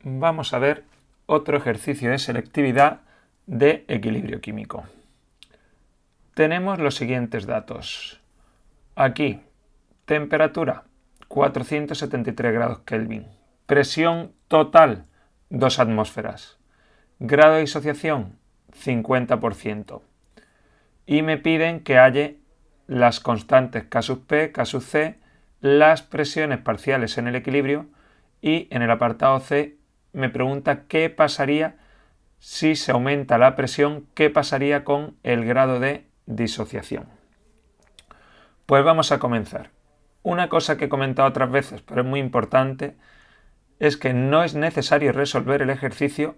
Vamos a ver otro ejercicio de selectividad de equilibrio químico. Tenemos los siguientes datos. Aquí, temperatura 473 grados Kelvin, presión total 2 atmósferas, grado de disociación 50%. Y me piden que halle las constantes K sub P, K sub C, las presiones parciales en el equilibrio y en el apartado C me pregunta qué pasaría si se aumenta la presión, qué pasaría con el grado de disociación. Pues vamos a comenzar. Una cosa que he comentado otras veces, pero es muy importante, es que no es necesario resolver el ejercicio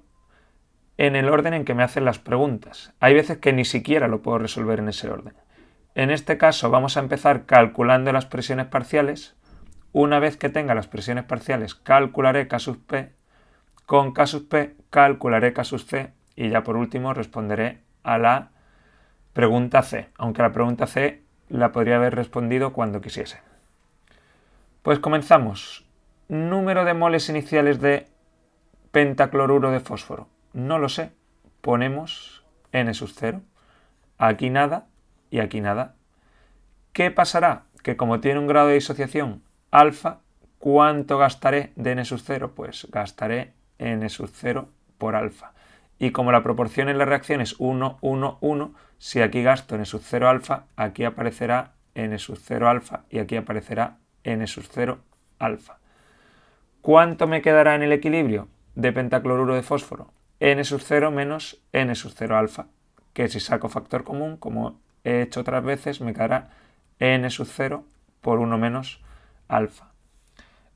en el orden en que me hacen las preguntas. Hay veces que ni siquiera lo puedo resolver en ese orden. En este caso vamos a empezar calculando las presiones parciales. Una vez que tenga las presiones parciales, calcularé K sub P. Con K sub P calcularé K sub C y ya por último responderé a la pregunta C, aunque la pregunta C la podría haber respondido cuando quisiese. Pues comenzamos. Número de moles iniciales de pentacloruro de fósforo. No lo sé. Ponemos N sub 0. Aquí nada y aquí nada. ¿Qué pasará? Que como tiene un grado de disociación alfa, ¿cuánto gastaré de N sub 0? Pues gastaré N sub 0 por alfa. Y como la proporción en la reacción es 1, 1, 1, si aquí gasto N sub 0 alfa, aquí aparecerá N sub 0 alfa y aquí aparecerá N sub 0 alfa. ¿Cuánto me quedará en el equilibrio de pentacloruro de fósforo? N sub 0 menos N sub 0 alfa, que si saco factor común, como he hecho otras veces, me quedará N sub 0 por 1 menos alfa.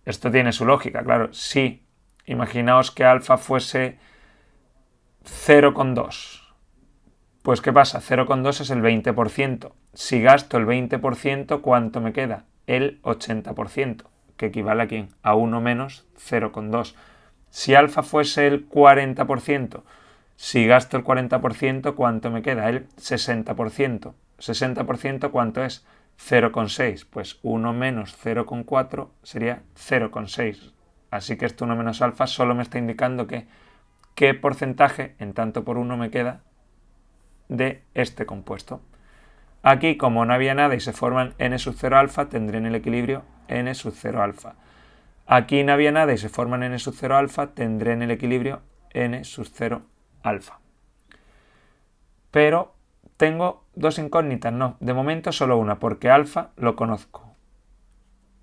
Esto tiene su lógica, claro. Sí, imaginaos que alfa fuese 0,2. Pues ¿qué pasa? 0,2 es el 20%. Si gasto el 20%, ¿cuánto me queda? El 80%, que equivale a ¿quién? A 1 menos 0,2. Si alfa fuese el 40%, si gasto el 40%, ¿cuánto me queda? El 60%. 60% ¿cuánto es? 0,6. Pues 1 menos 0,4 sería 0,6. Así que esto 1 menos alfa solo me está indicando que qué porcentaje en tanto por 1 me queda de este compuesto. Aquí, como no había nada y se forman N sub 0 alfa, tendré en el equilibrio N sub 0 alfa. Aquí no había nada y se forman N sub 0 alfa, tendré en el equilibrio N sub 0 alfa. Pero tengo dos incógnitas, no, de momento solo una, porque alfa lo conozco.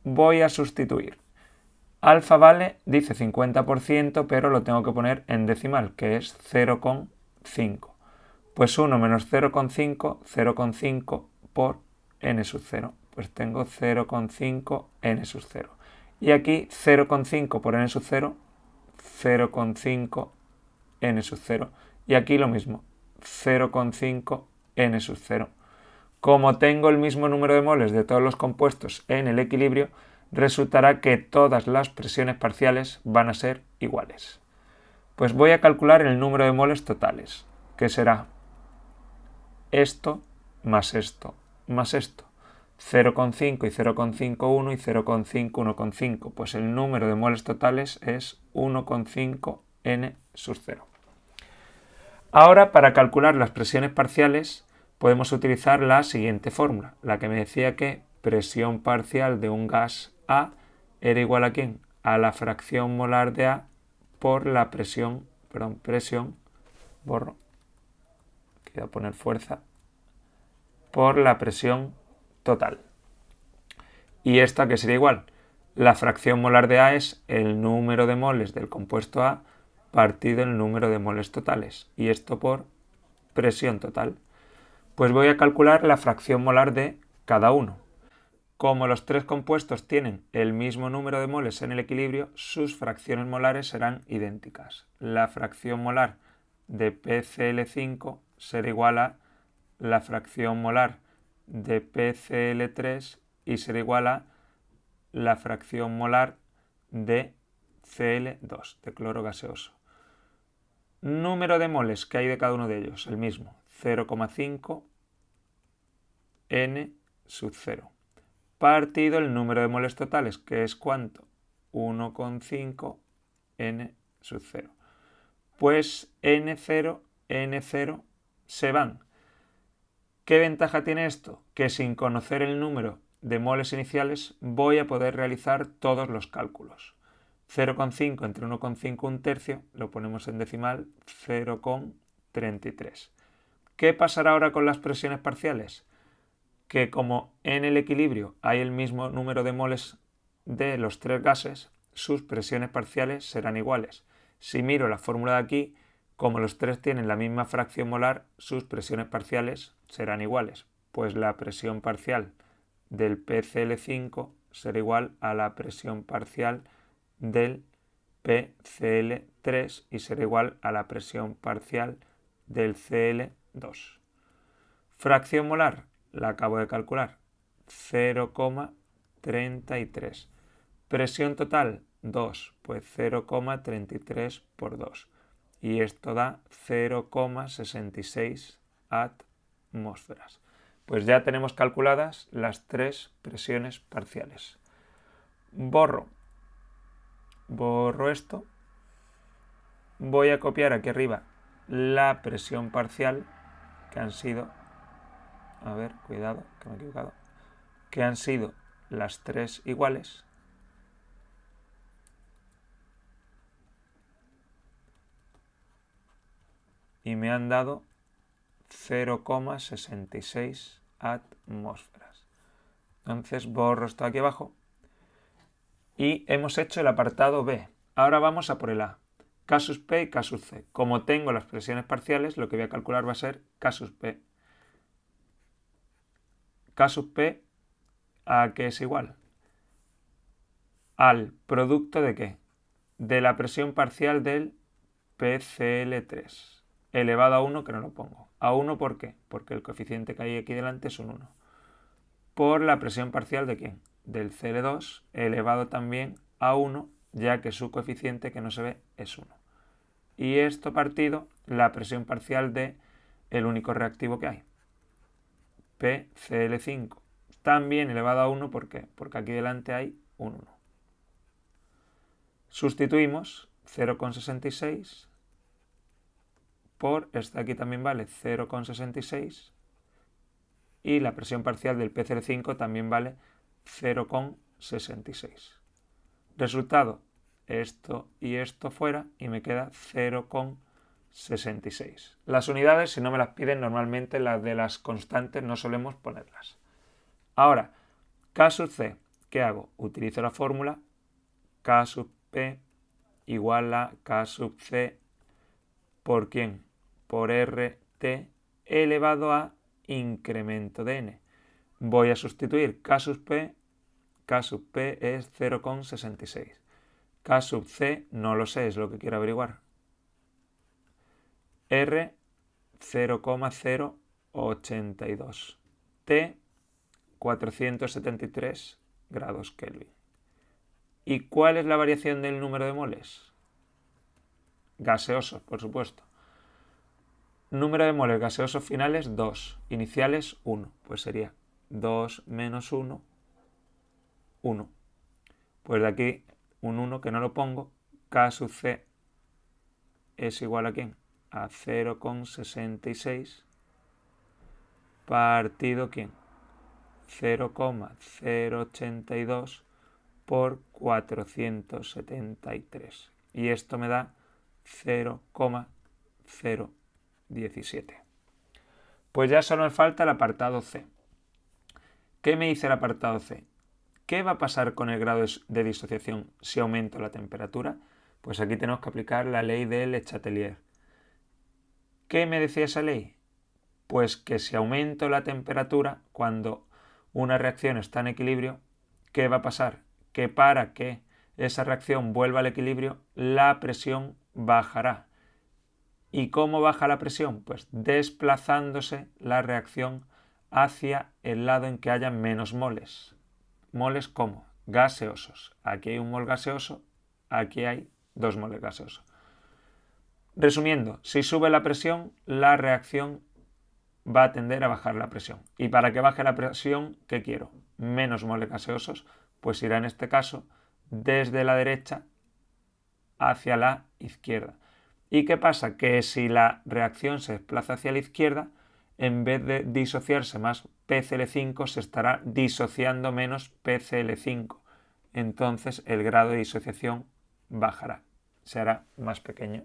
Voy a sustituir. Alfa vale, dice 50%, pero lo tengo que poner en decimal, que es 0,5. Pues 1 menos 0,5, 0,5 por N sub 0. Pues tengo 0,5 N sub 0. Y aquí 0,5 por N sub 0, 0,5 N sub 0. Y aquí lo mismo, 0,5 N sub 0. Como tengo el mismo número de moles de todos los compuestos en el equilibrio, resultará que todas las presiones parciales van a ser iguales. Pues voy a calcular el número de moles totales, que será esto más esto más esto. 0,5 y 0,5, 1 y 0,5, 1,5. Pues el número de moles totales es 1,5 N sub 0. Ahora, para calcular las presiones parciales, podemos utilizar la siguiente fórmula, la que me decía que presión parcial de un gas A era igual a ¿quién? A la fracción molar de A por la presión, quiero poner fuerza, por la presión total. ¿Y esta qué sería igual? La fracción molar de A es el número de moles del compuesto A partido el número de moles totales. Y esto por presión total. Pues voy a calcular la fracción molar de cada uno. Como los tres compuestos tienen el mismo número de moles en el equilibrio, sus fracciones molares serán idénticas. La fracción molar de PCl5 será igual a la fracción molar de PCl3 y será igual a la fracción molar de Cl2, de cloro gaseoso. Número de moles que hay de cada uno de ellos, el mismo, 0,5 N sub 0. Partido el número de moles totales, que es ¿cuánto? 1,5 N sub 0. Pues N0, N0 se van. ¿Qué ventaja tiene esto? Que sin conocer el número de moles iniciales voy a poder realizar todos los cálculos. 0,5 entre 1,5 un tercio, lo ponemos en decimal, 0,33. ¿Qué pasará ahora con las presiones parciales? Que como en el equilibrio hay el mismo número de moles de los tres gases, sus presiones parciales serán iguales. Si miro la fórmula de aquí, como los tres tienen la misma fracción molar, sus presiones parciales serán iguales, pues la presión parcial del PCl5 será igual a la presión parcial del PCl3 y será igual a la presión parcial del Cl2. Fracción molar, la acabo de calcular, 0,33. Presión total, 2, pues 0,33 por 2. Y esto da 0,66 atmósferas. Pues ya tenemos calculadas las tres presiones parciales. Borro esto. Voy a copiar aquí arriba la presión parcial, que han sido, a ver, cuidado, que me he equivocado, que han sido las tres iguales. Y me han dado 0,66 atmósferas. Entonces borro esto aquí abajo. Y hemos hecho el apartado B. Ahora vamos a por el A. K sub P y K sub C. Como tengo las presiones parciales, lo que voy a calcular va a ser K sub P. K sub P, ¿a qué es igual? Al producto de ¿qué? De la presión parcial del PCl3 elevado a 1, que no lo pongo. ¿A 1 por qué? Porque el coeficiente que hay aquí delante es un 1. Por la presión parcial de ¿quién? Del Cl2 elevado también a 1, ya que su coeficiente que no se ve es 1. Y esto partido la presión parcial de el único reactivo que hay, PCl5, también elevado a 1, ¿por qué? Porque aquí delante hay un 1. Sustituimos 0,66 por este aquí también vale 0,66 y la presión parcial del PCl5 también vale 0,66. Resultado, esto y esto fuera y me queda 0,66. Las unidades, si no me las piden, normalmente las de las constantes no solemos ponerlas. Ahora, K sub C, ¿qué hago? Utilizo la fórmula K sub P igual a K sub C por ¿quién? Por RT elevado a incremento de N. Voy a sustituir K sub P es 0,66. K sub C no lo sé, es lo que quiero averiguar. R 0,082. T 473 grados Kelvin. ¿Y cuál es la variación del número de moles? Gaseosos, por supuesto. Número de moles gaseosos finales 2, iniciales 1. Pues sería 2 menos 1, 1. Pues de aquí un 1 que no lo pongo, K sub C es igual a ¿quién? A 0,66 partido ¿quién? 0,082 por 473. Y esto me da 0,017. Pues ya solo me falta el apartado C. ¿Qué me dice el apartado C? ¿Qué va a pasar con el grado de disociación si aumento la temperatura? Pues aquí tenemos que aplicar la ley de Le Chatelier. ¿Qué me decía esa ley? Pues que si aumento la temperatura, cuando una reacción está en equilibrio, ¿qué va a pasar? Que para que esa reacción vuelva al equilibrio, la presión bajará. ¿Y cómo baja la presión? Pues desplazándose la reacción hacia el lado en que haya menos moles. ¿Moles cómo? Gaseosos. Aquí hay un mol gaseoso, aquí hay 2 moles gaseosos. Resumiendo, si sube la presión, la reacción va a tender a bajar la presión. Y para que baje la presión, ¿qué quiero? Menos moles gaseosos, pues irá en este caso desde la derecha hacia la izquierda. ¿Y qué pasa? Que si la reacción se desplaza hacia la izquierda, en vez de disociarse más PCl5, se estará disociando menos PCl5. Entonces el grado de disociación bajará, se hará más pequeño